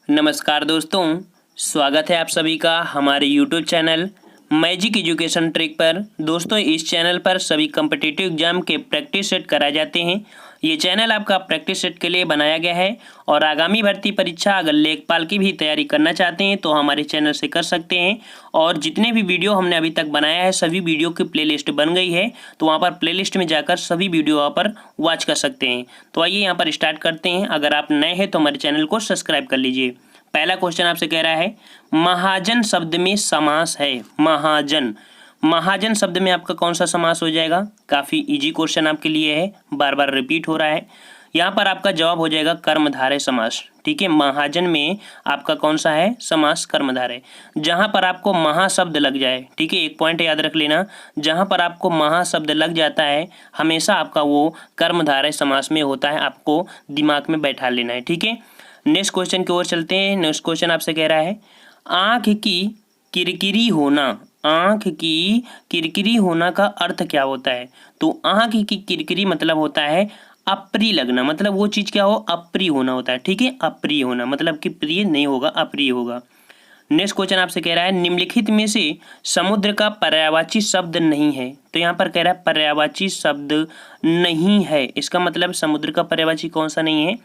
नमस्कार दोस्तों, स्वागत है आप सभी का हमारे YouTube channel magic education trick पर। दोस्तों, इस चैनल पर सभी कम्पिटिटिव एग्जाम के प्रैक्टिस सेट कराए जाते हैं। ये चैनल आपका प्रैक्टिस सेट के लिए बनाया गया है और आगामी भर्ती परीक्षा अगर लेखपाल की भी तैयारी करना चाहते हैं तो हमारे चैनल से कर सकते हैं। और जितने भी वीडियो हमने अभी तक बनाया है सभी वीडियो की प्लेलिस्ट बन गई है, तो वहाँ पर प्लेलिस्ट में जाकर सभी वीडियो वहाँ पर वॉच कर सकते हैं। तो आइए यहाँ पर स्टार्ट करते हैं। अगर आप नए हैं तो हमारे चैनल को सब्सक्राइब कर लीजिए। पहला क्वेश्चन आपसे कह रहा है महाजन शब्द में समास है। महाजन, महाजन शब्द में आपका कौन सा समास हो जाएगा? काफी इजी क्वेश्चन आपके लिए है, बार बार रिपीट हो रहा है। यहाँ पर आपका जवाब हो जाएगा कर्मधारय समास। ठीक है, महाजन में आपका कौन सा है समास? कर्मधारय। जहां पर आपको महा शब्द लग जाए, ठीक है, एक पॉइंट याद रख लेना, जहां पर आपको महा शब्द लग जाता है हमेशा आपका वो कर्मधारय समास में होता है, आपको दिमाग में बैठा लेना है। ठीक है, नेक्स्ट क्वेश्चन की ओर चलते हैं। नेक्स्ट क्वेश्चन आपसे कह रहा है आंख की किरकिरी होना। आंख की किरकिरी होना का अर्थ क्या होता है? तो आंख की किरकिरी मतलब होता है अप्रिय लगना, मतलब वो चीज क्या हो? अप्रिय होना होता है। ठीक है, अप्रिय होना मतलब कि प्रिय नहीं होगा, अप्रिय होगा। नेक्स्ट क्वेश्चन आपसे कह रहा है निम्नलिखित में से समुद्र का पर्यायवाची शब्द नहीं है। तो यहाँ पर कह रहा है पर्यायवाची शब्द नहीं है, इसका मतलब समुद्र का पर्यायवाची कौन सा नहीं है?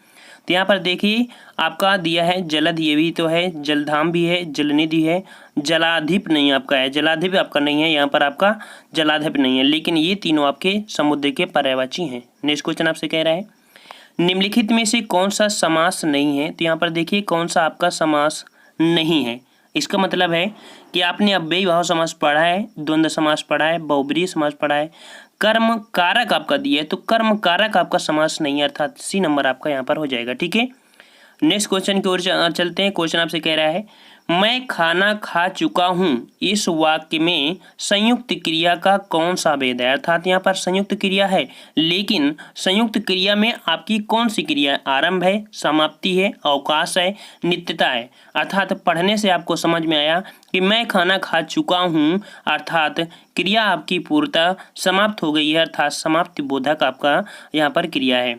तो यहाँ पर देखिए आपका दिया है जलध, ये भी तो है, जलधाम भी है, जलनिधि है, जलाधिप नहीं आपका है, जलाधिप आपका नहीं है, यहाँ पर आपका जलाधिप नहीं है, लेकिन ये तीनों आपके समुद्र के पर्यायवाची हैं। नेक्स्ट क्वेश्चन आपसे कह रहा है निम्नलिखित में से कौन सा समास नहीं है? तो यहाँ पर देखिए कौन सा आपका समास नहीं है। इसका मतलब है कि आपने अव्ययी भाव समास पढ़ा है, द्वंद्व समास पढ़ा है, बहुब्रीहि समास पढ़ा है, कर्म कारक आपका दिया है, तो कर्म कारक आपका समास नहीं है, अर्थात सी नंबर आपका यहाँ पर हो जाएगा। ठीक है, नेक्स्ट क्वेश्चन की ओर चलते हैं। क्वेश्चन आपसे कह रहा है मैं खाना खा चुका हूँ, इस वाक्य में संयुक्त क्रिया का कौन सा भेद है? अर्थात यहाँ पर संयुक्त क्रिया है, लेकिन संयुक्त क्रिया में आपकी कौन सी क्रिया है? आरंभ है, समाप्ति है, अवकाश है, नित्यता है। अर्थात पढ़ने से आपको समझ में आया कि मैं खाना खा चुका हूँ, अर्थात क्रिया आपकी पूर्णतः समाप्त हो गई है, अर्थात समाप्ति बोधक आपका यहाँ पर क्रिया है।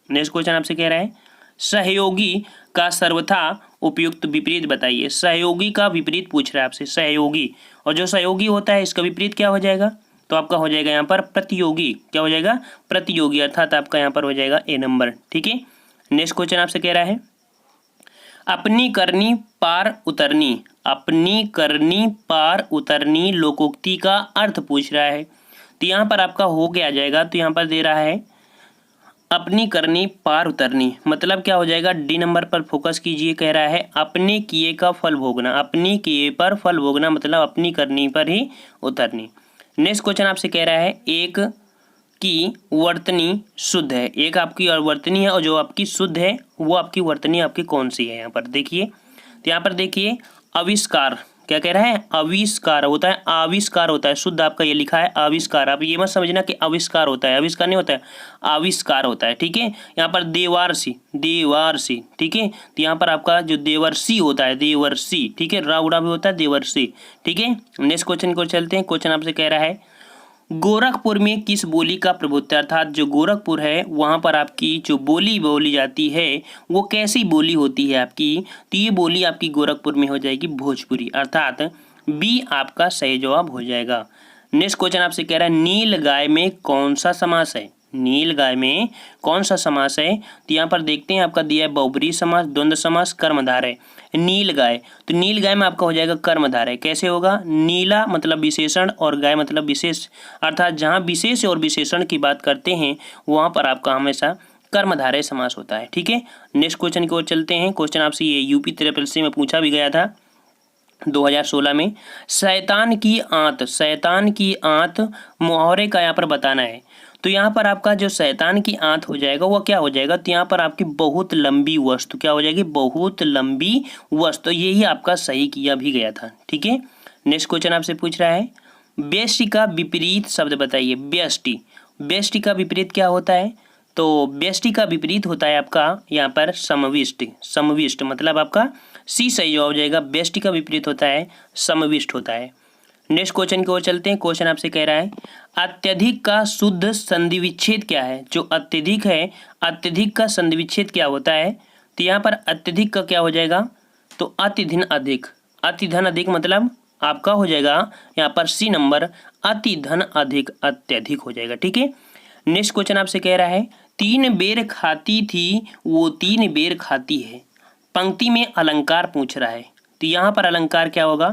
नेक्स्ट क्वेश्चन आपसे कह रहा है सहयोगी का सर्वथा उपयुक्त विपरीत बताइए। सहयोगी का विपरीत पूछ रहा है आपसे, सहयोगी, और जो सहयोगी होता है इसका विपरीत क्या हो जाएगा? तो आपका हो जाएगा यहाँ पर प्रतियोगी। क्या हो जाएगा? प्रतियोगी, अर्थात आपका यहाँ पर हो जाएगा ए नंबर। ठीक है, नेक्स्ट क्वेश्चन आपसे कह रहा है अपनी करनी पार उतरनी। अपनी करनी पार उतरनी लोकोक्ति का अर्थ पूछ रहा है, तो यहाँ पर आपका हो गया जाएगा। तो यहाँ पर दे रहा है अपनी करनी पार उतरनी, मतलब क्या हो जाएगा? डी नंबर पर फोकस कीजिए। कह रहा है अपने किए का फल भोगना, अपनी किए पर फल भोगना मतलब अपनी करनी पर ही उतरनी। नेक्स्ट क्वेश्चन आपसे कह रहा है एक की वर्तनी शुद्ध है, एक आपकी और वर्तनी है, और जो आपकी शुद्ध है वो आपकी वर्तनी आपकी कौन सी है? यहाँ पर देखिए, तो यहाँ पर देखिए आविष्कार, क्या कह रहा है? आविष्कार होता है, आविष्कार होता है, शुद्ध आपका ये लिखा है आविष्कार। आप ये मत समझना कि आविष्कार होता है, आविष्कार नहीं होता है, आविष्कार होता है। ठीक है, यहाँ पर देवारसी, देवारसी, ठीक है, तो यहाँ पर आपका जो देवर्षि होता है, देवर्षि, ठीक है, राउड़ा भी होता है, देवर्षि। ठीक है, नेक्स्ट क्वेश्चन को चलते हैं। क्वेश्चन आपसे कह रहा है गोरखपुर में किस बोली का प्रभुत्व, अर्थात जो गोरखपुर है वहाँ पर आपकी जो बोली बोली जाती है वो कैसी बोली होती है आपकी? तो ये बोली आपकी गोरखपुर में हो जाएगी भोजपुरी, अर्थात बी आपका सही जवाब हो जाएगा। नेक्स्ट क्वेश्चन आपसे कह रहा है नील गाय में कौन सा समास है? नील गाय में कौन सा समास है? तो यहाँ पर देखते हैं आपका दिया है बहुब्रीहि समास, द्वंद्व समास, कर्मधारय। नील गाय, तो नील गाय में आपका हो जाएगा कर्मधारय। कैसे होगा? नीला मतलब विशेषण और गाय मतलब विशेष, अर्थात जहाँ विशेष और विशेषण की बात करते हैं वहाँ पर आपका हमेशा कर्मधारय समास होता है। ठीक है, नेक्स्ट क्वेश्चन की ओर चलते हैं। क्वेश्चन आपसे ये यूपी ट्रिपल में पूछा भी गया था 2016 में। शैतान की आंत, शैतान की आंत मुहावरे का यहाँ पर बताना है। तो यहाँ पर आपका जो शैतान की आंत हो जाएगा वो क्या हो जाएगा? तो यहाँ पर आपकी बहुत लंबी वस्तु क्या हो जाएगी? बहुत लंबी वस्तु, तो यही आपका सही किया भी गया था। ठीक है, नेक्स्ट क्वेश्चन आपसे पूछ रहा है व्यष्टि का विपरीत शब्द बताइए। व्यष्टि, व्यष्टि का विपरीत क्या होता है? तो व्यष्टि का विपरीत होता है आपका यहाँ पर समविष्ट। समविष्ट मतलब आपका सी सही हो जाएगा। व्यष्टि का विपरीत होता है समविष्ट होता है। नेक्स्ट क्वेश्चन की ओर चलते हैं। क्वेश्चन आपसे कह रहा है अत्यधिक का शुद्ध संधि विच्छेद क्या है? जो अत्यधिक है, अत्यधिक का संधि विच्छेद क्या होता है? तो यहाँ पर अत्यधिक का क्या हो जाएगा? तो अति धन अधिक, अति धन अधिक मतलब आपका हो जाएगा यहाँ पर सी नंबर, अति धन अधिक अत्यधिक हो जाएगा। ठीक है, नेक्स्ट क्वेश्चन आपसे कह रहा है 3 बेर खाती थी वो 3 बेर खाती है। पंक्ति में अलंकार पूछ रहा है, तो यहाँ पर अलंकार क्या होगा,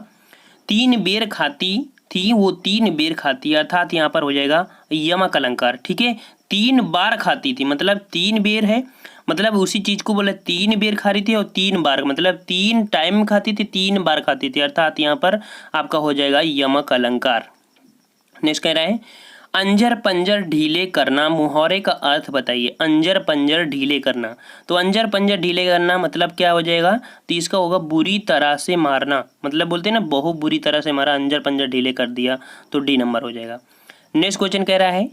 3 बेर खाती थी वो 3 बेर खाती, अर्थात यहाँ पर हो जाएगा यमक अलंकार। ठीक है, 3 बार खाती थी मतलब 3 बेर है, मतलब उसी चीज को बोला 3 बेर खा रही थी और 3 बार मतलब 3 टाइम खाती थी, 3 बार खाती थी, अर्थात यहाँ पर आपका हो जाएगा यमक अलंकार। नेक्स्ट कह रहा है अंजर पंजर ढीले करना, मुहावरे का अर्थ बताइए। अंजर पंजर ढीले करना, तो अंजर पंजर ढीले करना मतलब क्या हो जाएगा, तो इसका होगा बुरी तरह से मारना, मतलब बोलते हैं ना बहुत बुरी तरह से मारा, अंजर पंजर ढीले कर दिया, तो डी नंबर हो जाएगा। नेक्स्ट क्वेश्चन कह रहा है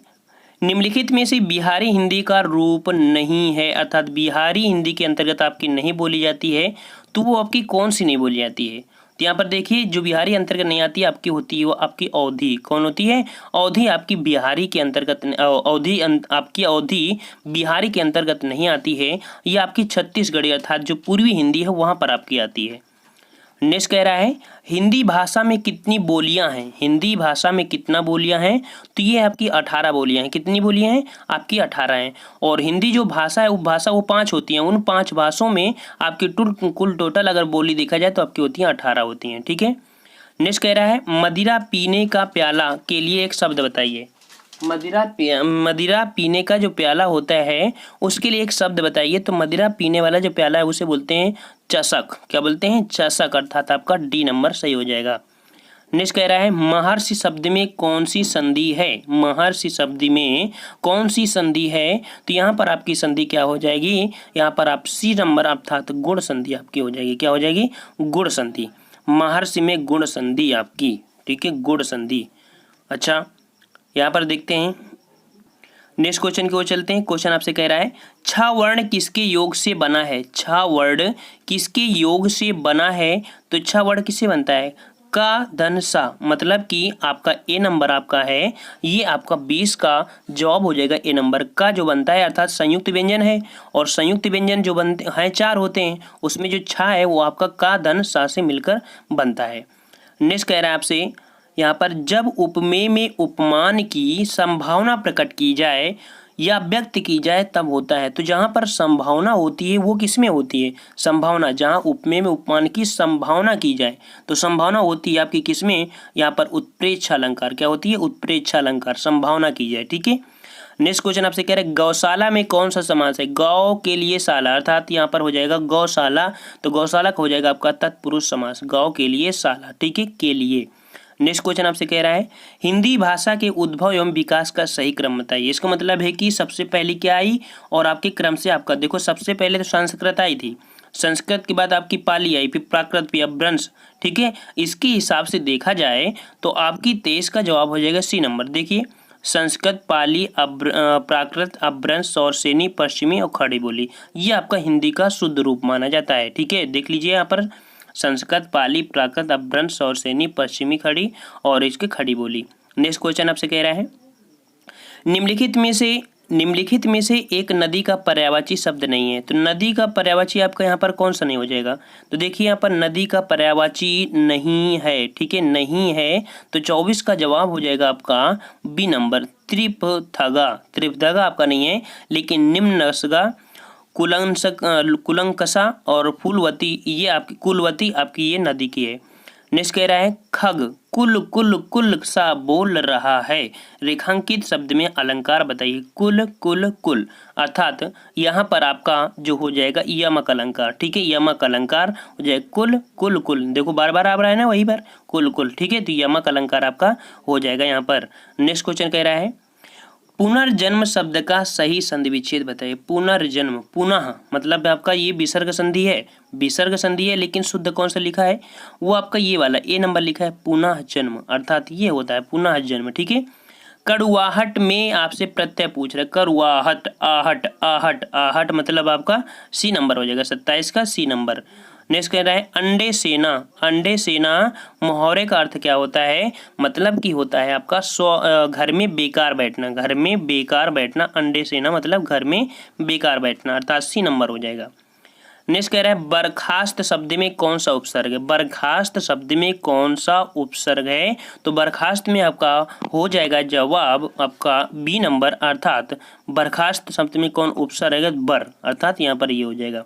निम्नलिखित में से बिहारी हिंदी का रूप नहीं है, अर्थात बिहारी हिंदी के अंतर्गत आपकी नहीं बोली जाती है, तो वो आपकी कौन सी नहीं बोली जाती है। तो यहाँ पर देखिए जो बिहारी अंतर्गत नहीं आती आपकी होती है वो आपकी अवधी, कौन होती है, अवधी आपकी बिहारी के अंतर्गत, अवधी आपकी अवधी बिहारी के अंतर्गत नहीं आती है, ये आपकी छत्तीसगढ़ी अर्थात जो पूर्वी हिंदी है वहाँ पर आपकी आती है। नेक्स्ट कह रहा है हिंदी भाषा में कितनी बोलियां हैं, हिंदी भाषा में कितना बोलियां हैं, तो ये आपकी 18 बोलियां हैं। कितनी बोलियां हैं आपकी 18 हैं, और हिंदी जो भाषा है वो 5 होती हैं, उन 5 भाषाओं में आपकी कुल टोटल अगर बोली देखा जाए तो आपकी होती हैं 18 होती हैं। ठीक है, नेक्स्ट कह रहा है मदिरा पीने का प्याला के लिए एक शब्द बताइए। मदिरा पीने का जो प्याला होता है उसके लिए एक शब्द बताइए। तो मदिरा पीने वाला जो प्याला है उसे बोलते हैं चषक, क्या बोलते हैं, चषक, अर्थात आपका डी नंबर सही हो जाएगा। नेक्स्ट कह रहा है महर्षि शब्द में कौन सी संधि है, महर्षि शब्द में कौन सी संधि है, तो यहाँ पर आपकी संधि क्या हो जाएगी, यहाँ पर आप सी नंबर अर्थात गुण संधि आपकी हो जाएगी, क्या हो जाएगी, गुण संधि, महर्षि में गुण संधि आपकी। ठीक है, गुण संधि। अच्छा यहाँ पर देखते हैं नेक्स्ट क्वेश्चन की ओर चलते हैं। क्वेश्चन आपसे कह रहा है 6 वर्ण किसके योग से बना है, 6 वर्ण किसके योग से बना है, तो 6 वर्ण किससे बनता है, का धन सा, मतलब कि आपका ए नंबर आपका है, ये आपका 20 का जवाब हो जाएगा। ए नंबर का जो बनता है अर्थात संयुक्त व्यंजन है, और संयुक्त व्यंजन जो बनते हैं 4 होते हैं, उसमें जो 6 है वो आपका का धन सा से मिलकर बनता है। नेक्स्ट कह रहा है आपसे यहाँ पर जब उपमेय में उपमान की संभावना प्रकट की जाए या व्यक्त की जाए तब होता है, तो जहाँ पर संभावना होती है वो किस में होती है, संभावना, जहाँ उपमेय में उपमान की संभावना की जाए तो संभावना होती है आपकी किस में, यहाँ पर उत्प्रेक्षा अलंकार, क्या होती है, उत्प्रेक्षा अलंकार, संभावना की जाए। ठीक है, नेक्स्ट क्वेश्चन आपसे कह रहे हैं गौशाला में कौन सा समास है, गौ के लिए शाला, अर्थात यहाँ पर हो जाएगा गौशाला, तो गौशाला का हो जाएगा आपका तत्पुरुष समास, गौ के लिए शाला। ठीक है, के लिए। नेक्स्ट क्वेश्चन आपसे कह रहा है हिंदी भाषा के उद्भव एवं विकास का सही क्रम बताइए। इसका मतलब है कि सबसे पहले क्या आई और आपके क्रम से आपका देखो, सबसे पहले तो संस्कृत आई थी, संस्कृत के बाद आपकी पाली आई, फिर प्राकृत, फिर अपभ्रंश। ठीक है, इसके हिसाब से देखा जाए तो आपकी 23 का जवाब हो जाएगा सी नंबर। देखिए संस्कृत, पाली, प्राकृत, अपभ्रंश और सैनी, पश्चिमी और खड़ी बोली, ये आपका हिंदी का शुद्ध रूप माना जाता है। ठीक है, देख लीजिए यहाँ पर संस्कृत, पाली, प्राकृत, अपभ्रंश और सैनी, पश्चिमी, खड़ी और इसके खड़ी बोली। नेक्स्ट क्वेश्चन आपसे कह रहा है निम्नलिखित में से एक नदी का पर्यायवाची शब्द नहीं है, तो नदी का पर्यायवाची आपका यहाँ पर कौन सा नहीं हो जाएगा, तो देखिए यहाँ पर नदी का पर्यायवाची नहीं है। ठीक है, नहीं है, तो 24 का जवाब हो जाएगा आपका बी नंबर, त्रिपथगा आपका नहीं है, लेकिन निम्नसगा, कुलंकसा और फूलवती, ये आपकी कुलवती आपकी ये नदी की है। नेक्स्ट कह रहा है खग कुल कुल कुल सा बोल रहा है, रेखांकित शब्द में अलंकार बताइए। कुल कुल कुल, अर्थात यहाँ पर आपका जो हो जाएगा यमक अलंकार। ठीक है, यमक अलंकार हो जाएगा कुल कुल कुल, देखो बार बार आ रहा है ना वही बार कुल कुल। ठीक है, तो यमक अलंकार आपका हो जाएगा यहाँ पर। नेक्स्ट क्वेश्चन कह रहा है पुनर्जन्म शब्द का सही संधि विच्छेद बताइए। पुनर्जन्म, पुनः मतलब आपका ये विसर्ग संधि है, विसर्ग संधि है, लेकिन शुद्ध कौन सा लिखा है, वो आपका ये वाला ए नंबर लिखा है, पुनः जन्म, अर्थात ये होता है पुनः जन्म। ठीक है, कड़ुआहट में आपसे प्रत्यय पूछ रहे, कड़ुआहट, आहट, आहट, आहट मतलब आपका सी नंबर हो जाएगा, 27 का सी नंबर। नेक्स्ट कह रहा है अंडे सेना, अंडे सेना मुहावरे का अर्थ क्या होता है, मतलब कि होता है आपका घर में बेकार बैठना, घर में बेकार बैठना, अंडे सेना मतलब घर में बेकार बैठना, अर्थात सी नंबर हो जाएगा। नेक्स्ट कह रहा है बर्खास्त शब्द में कौन सा उपसर्ग है। बर्खास्त शब्द में कौन सा उपसर्ग है, तो बर्खास्त में आपका हो जाएगा जवाब आपका बी नंबर, अर्थात बर्खास्त शब्द में कौन उपसर्ग है, बर, अर्थात यहाँ पर ये हो जाएगा।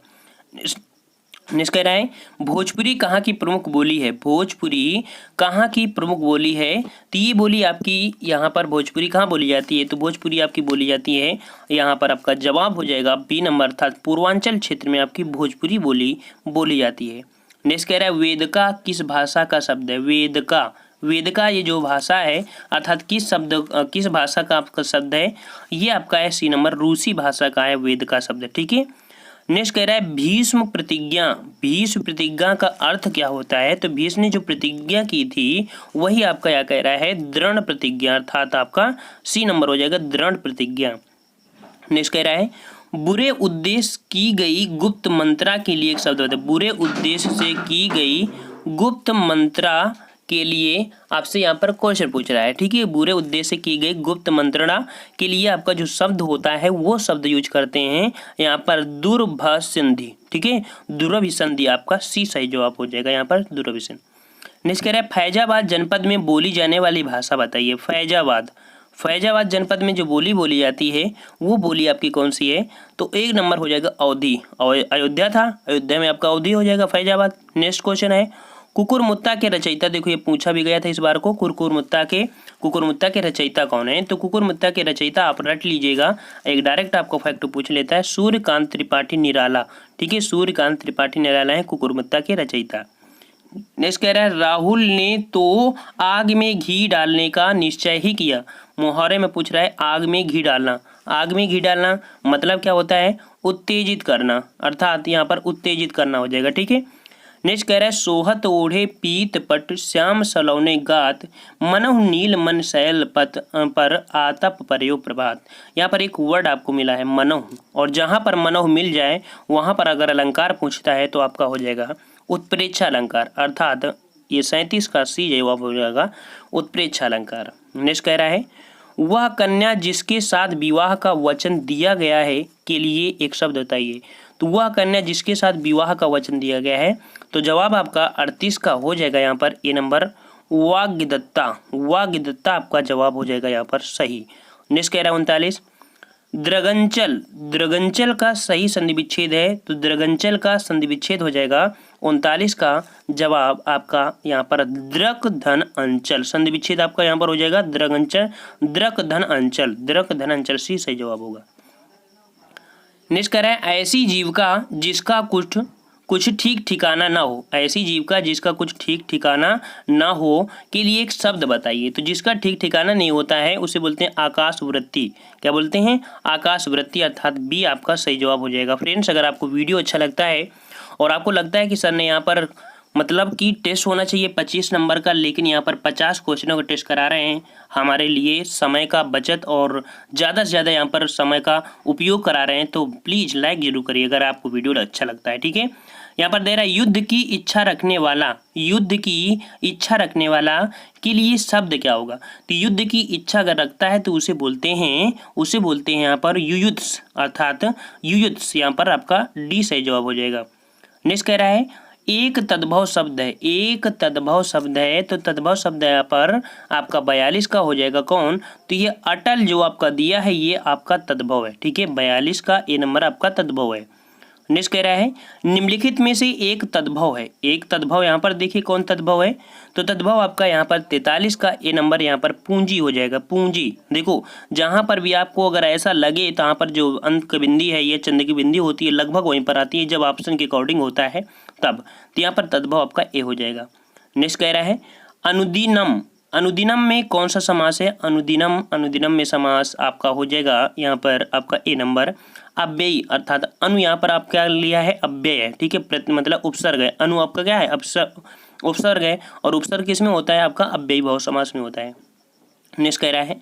नेक्स्ट कह रहा है भोजपुरी कहाँ की प्रमुख बोली है। भोजपुरी कहाँ की प्रमुख बोली है, तो ये बोली आपकी यहाँ पर भोजपुरी कहाँ बोली जाती है, तो भोजपुरी आपकी बोली जाती है यहाँ पर आपका जवाब हो जाएगा बी नंबर, अर्थात पूर्वांचल क्षेत्र में आपकी भोजपुरी बोली बोली जाती है। नेक्स्ट कह रहा है वेदिका किस भाषा का शब्द है। वेदिका, वेदिका ये जो भाषा है अर्थात किस भाषा का आपका शब्द है, ये आपका है सी नंबर, रूसी भाषा का है वेदिका शब्द, ठीक है। नेक्स्ट कह रहा है भीष्म प्रतिज्ञा। भीष्म प्रतिज्ञा का अर्थ क्या होता है, तो भीष्म ने जो प्रतिज्ञा की थी वही आपका क्या कह रहा है, दृढ़ प्रतिज्ञा, अर्थात आपका सी नंबर हो जाएगा दृढ़ प्रतिज्ञा। नेक्स्ट कह रहा है बुरे उद्देश्य की गई गुप्त मंत्रा के लिए एक शब्द होता है। बुरे उद्देश्य से की गई गुप्त मंत्रा के लिए आपसे यहाँ पर क्वेश्चन पूछ रहा है, ठीक है। बुरे उद्देश्य से की गई गुप्त मंत्रणा के लिए आपका जो शब्द होता है वो शब्द यूज करते हैं यहाँ पर दुर्भिसंधि, ठीक है। दुर्भिसंधि आपका सी सही जवाब हो जाएगा यहाँ पर दुर्भिसंधि। नेक्स्ट कह रहा है फैजाबाद जनपद में बोली जाने वाली भाषा बताइए। फैजाबाद जनपद में जो बोली बोली जाती है वो बोली आपकी कौन सी है, तो एक नंबर हो जाएगा अवधी। अयोध्या था, अयोध्या में आपका अवधी हो जाएगा फैजाबाद। नेक्स्ट क्वेश्चन है कुकुरमुत्ता के रचयिता, देखो ये पूछा भी गया था इस बार को, कुकुरमुत्ता के रचयिता कौन है, तो कुकुरमुत्ता के रचयिता आप रट लीजिएगा, एक डायरेक्ट आपको फैक्ट पूछ लेता है सूर्यकांत त्रिपाठी निराला, ठीक है। सूर्यकांत त्रिपाठी निराला है कुकुरमुत्ता के रचयिता। नेक्स्ट कह रहा है राहुल ने तो आग में घी डालने का निश्चय ही किया। मुहावरे में पूछ रहा है आग में घी डालना। आग में घी डालना मतलब क्या होता है, उत्तेजित करना, अर्थात यहाँ पर उत्तेजित करना हो जाएगा, ठीक है। नेक्स्ट कह रहा है सोहत ओढ़े पीत पट श्याम सलौने गात मनहु नील मन शैल पत पर आतप परयो प्रभात। यहाँ पर एक वर्ड आपको मिला है मनहु, और जहाँ पर मनहु मिल जाए वहाँ पर अगर अलंकार पूछता है तो आपका हो जाएगा उत्प्रेक्षा अलंकार, अर्थात ये 37 का सी जवाब हो जाएगा उत्प्रेक्षा अलंकार। नेक्स्ट कह रहा है वह कन्या जिसके साथ विवाह का वचन दिया गया है के लिए एक शब्द बताइए। तो वह कन्या जिसके साथ विवाह का वचन दिया गया है, तो जवाब आपका 38 का हो जाएगा यहाँ पर ए नंबर वाग्दत्ता। वाग्दत्ता आपका जवाब हो जाएगा यहाँ पर सही। नेक्स्ट कह रहा है 39 द्रगंचल का सही संधि विच्छेद है, तो द्रगंचल का संधि विच्छेद हो जाएगा 39 का जवाब आपका यहाँ पर द्रक धन अंचल। संधि विच्छेद आपका यहाँ पर हो जाएगा द्रगंचल, द्रक धन अंचल, द्रक धन अंचल सी सही जवाब होगा। नेक्स्ट कह रहा है ऐसी जीविका जिसका कुछ ठीक ठिकाना ना हो। ऐसी जीविका जिसका कुछ ठीक ठिकाना ना हो के लिए एक शब्द बताइए। तो जिसका ठीक ठिकाना नहीं होता है उसे बोलते हैं आकाश वृत्ति। क्या बोलते हैं, आकाश वृत्ति, अर्थात बी आपका सही जवाब हो जाएगा। फ्रेंड्स अगर आपको वीडियो अच्छा लगता है और आपको लगता है कि सर ने यहाँ पर मतलब कि टेस्ट होना चाहिए 25 नंबर का, लेकिन यहाँ पर 50 क्वेश्चनों का टेस्ट करा रहे हैं, हमारे लिए समय का बचत और ज़्यादा से ज़्यादा यहाँ पर समय का उपयोग करा रहे हैं, तो प्लीज़ लाइक जरूर करिए अगर आपको वीडियो अच्छा लगता है, ठीक है। यहाँ पर दे रहा है युद्ध की इच्छा रखने वाला। युद्ध की इच्छा रखने वाला के लिए शब्द क्या होगा, तो युद्ध की इच्छा अगर रखता है तो उसे बोलते हैं यहाँ पर युयुत्स, अर्थात युयुत्स। यहाँ पर आपका डी सही जवाब हो जाएगा। नेक्स्ट कह रहा है एक तद्भव शब्द है। एक तद्भव शब्द है, तो तद्भव शब्द यहाँ पर आपका 42 का हो जाएगा कौन, तो ये अटल जो आपका दिया है ये आपका तद्भव है, ठीक है। 42 का ए नंबर आपका तद्भव है। नेक्स्ट कह रहा है निम्नलिखित में से एक तद्भव है। एक तद्भव यहाँ पर देखिए कौन तद्भव है, तो तद्भव आपका यहाँ पर 43 का ए नंबर यहाँ पर पूंजी हो जाएगा। पूंजी देखो जहाँ पर भी आपको अगर ऐसा लगे तो यहाँ पर जो अंत की बिंदी है, ये चंद्र की बिंदी होती है, लगभग वहीं पर आती है जब ऑप्शन के अकॉर्डिंग होता है तब, तो यहाँ पर तद्भव आपका ए हो जाएगा। नेक्स्ट कह रहा है अनुदिनम। अनुदिनम में कौन सा समास है, अनुदिनम में समास आपका हो जाएगा यहाँ पर आपका ए नंबर अव्ययी, अर्थात अनु यहाँ पर आप क्या लिया है, अव्यय है, ठीक है, मतलब उपसर्ग है। अनु आपका क्या है, उपसर्ग है, और उपसर्ग किस में होता है आपका अव्ययी भाव समास में होता है। नेक्स्ट कह रहा है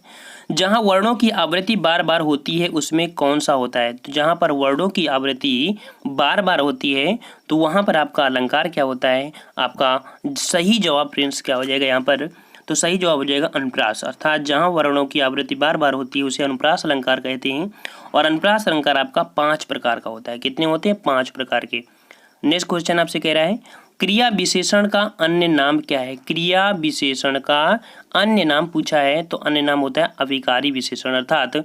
जहाँ वर्णों की आवृत्ति बार बार होती है उसमें कौन सा होता है, तो जहाँ पर वर्णों की आवृत्ति बार बार होती है तो वहाँ पर आपका अलंकार क्या होता है, आपका सही जवाब फ्रेंड्स क्या हो जाएगा यहाँ पर, तो सही जवाब हो जाएगा अनुप्रास, अर्थात जहाँ वर्णों की आवृत्ति बार बार होती है उसे अनुप्रास अलंकार कहते हैं। और अनुप्रास अलंकार आपका 5 प्रकार का होता है। कितने होते हैं, 5 प्रकार के। नेक्स्ट क्वेश्चन आपसे कह रहा है क्रिया विशेषण का अन्य नाम क्या है। क्रिया विशेषण का अन्य नाम पूछा है तो अन्य नाम होता है अविकारी विशेषण। अर्थात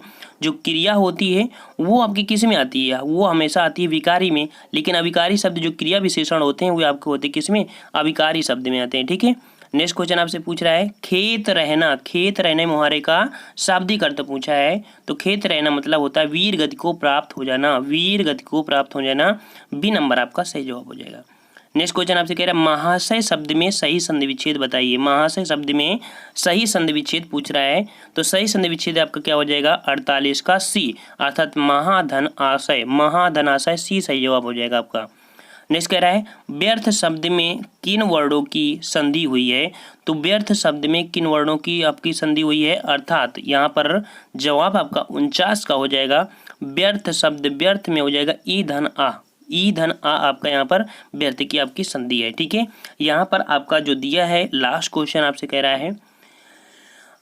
जो क्रिया होती है वो आपकी किस में आती है, वो हमेशा आती है विकारी में, लेकिन अविकारी शब्द जो क्रिया विशेषण होते हैं वो आपके होते हैं किस में, अविकारी शब्द में आते हैं। ठीक है। नेक्स्ट क्वेश्चन आपसे पूछ रहा है खेत रहना। खेत रहने मुहावरे का शाब्दिक अर्थ पूछा है तो खेत रहना मतलब होता है वीर गति को प्राप्त हो जाना। वीर गति को प्राप्त हो जाना, बी नंबर आपका सही जवाब हो जाएगा। नेक्स्ट क्वेश्चन आपसे कह रहा है महाशय शब्द में सही संधि विच्छेद बताइए। महाशय शब्द में सही संधि विच्छेद पूछ रहा है तो सही संधि विच्छेद आपका क्या हो जाएगा, 48 का सी, अर्थात महाधन आशय। महाधन आशय सी सही जवाब हो जाएगा आपका। नेक्स्ट कह रहा है व्यर्थ शब्द में किन वर्णों की संधि हुई है। तो व्यर्थ शब्द में किन वर्णों की आपकी संधि हुई है, अर्थात यहाँ पर जवाब आपका 49 का हो जाएगा। व्यर्थ शब्द व्यर्थ में हो जाएगा ई धन आ। ई धन आ आपका यहाँ पर व्यर्थ की आपकी संधि है। ठीक है। यहाँ पर आपका जो दिया है लास्ट क्वेश्चन आपसे कह रहा है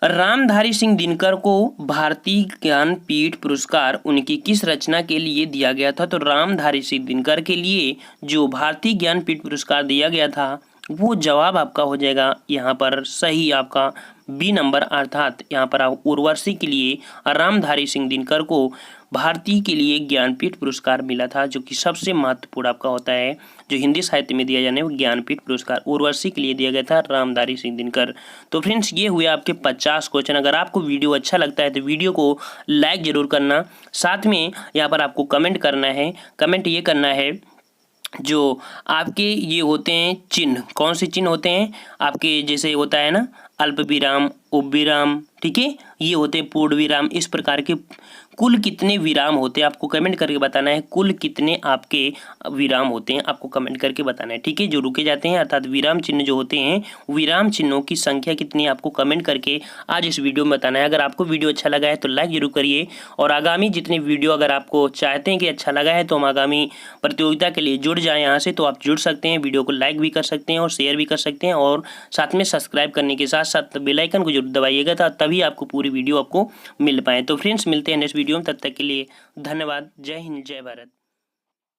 रामधारी सिंह दिनकर को भारतीय ज्ञानपीठ पुरस्कार उनकी किस रचना के लिए दिया गया था। तो रामधारी सिंह दिनकर के लिए जो भारतीय ज्ञानपीठ पुरस्कार दिया गया था वो जवाब आपका हो जाएगा यहाँ पर सही आपका बी नंबर, अर्थात यहाँ पर उर्वशी के लिए रामधारी सिंह दिनकर को भारतीय के लिए ज्ञानपीठ पुरस्कार मिला था, जो कि सबसे महत्वपूर्ण आपका होता है जो हिंदी साहित्य में दिया जाने वाला ज्ञानपीठ पुरस्कार उर्वशी के लिए दिया गया था रामधारी सिंह दिनकर। तो फ्रेंड्स ये हुए आपके 50 क्वेश्चन। अगर आपको वीडियो अच्छा लगता है तो वीडियो को लाइक जरूर करना, साथ में यहाँ पर आपको कमेंट करना है। कमेंट ये करना है जो आपके ये होते हैं चिन्ह, कौन से चिन्ह होते हैं आपके, जैसे होता है ना अल्प विराम, उपविराम, ठीक है, ये होते हैं पूर्ण विराम। इस प्रकार के कुल कितने विराम होते हैं आपको कमेंट करके बताना है। कुल कितने आपके विराम होते हैं आपको कमेंट करके बताना है। ठीक है। जो रुके जाते हैं अर्थात विराम चिन्ह जो होते हैं, विराम चिन्हों की संख्या कितनी आपको कमेंट करके आज इस वीडियो में बताना है। अगर आपको वीडियो अच्छा लगा है तो लाइक जरूर करिए, और आगामी जितने वीडियो अगर आपको चाहते हैं कि अच्छा लगा है तो हम आगामी प्रतियोगिता के लिए जुड़ जाएँ यहाँ से, तो आप जुड़ सकते हैं। वीडियो को लाइक भी कर सकते हैं और शेयर भी कर सकते हैं, और साथ में सब्सक्राइब करने के साथ साथ बेल आइकन को जरूर दबाइएगा तभी आपको पूरी वीडियो आपको मिल पाए। तो फ्रेंड्स मिलते हैं नेक्स्ट वीडियो में, तब तक के लिए धन्यवाद। जय हिंद, जय भारत।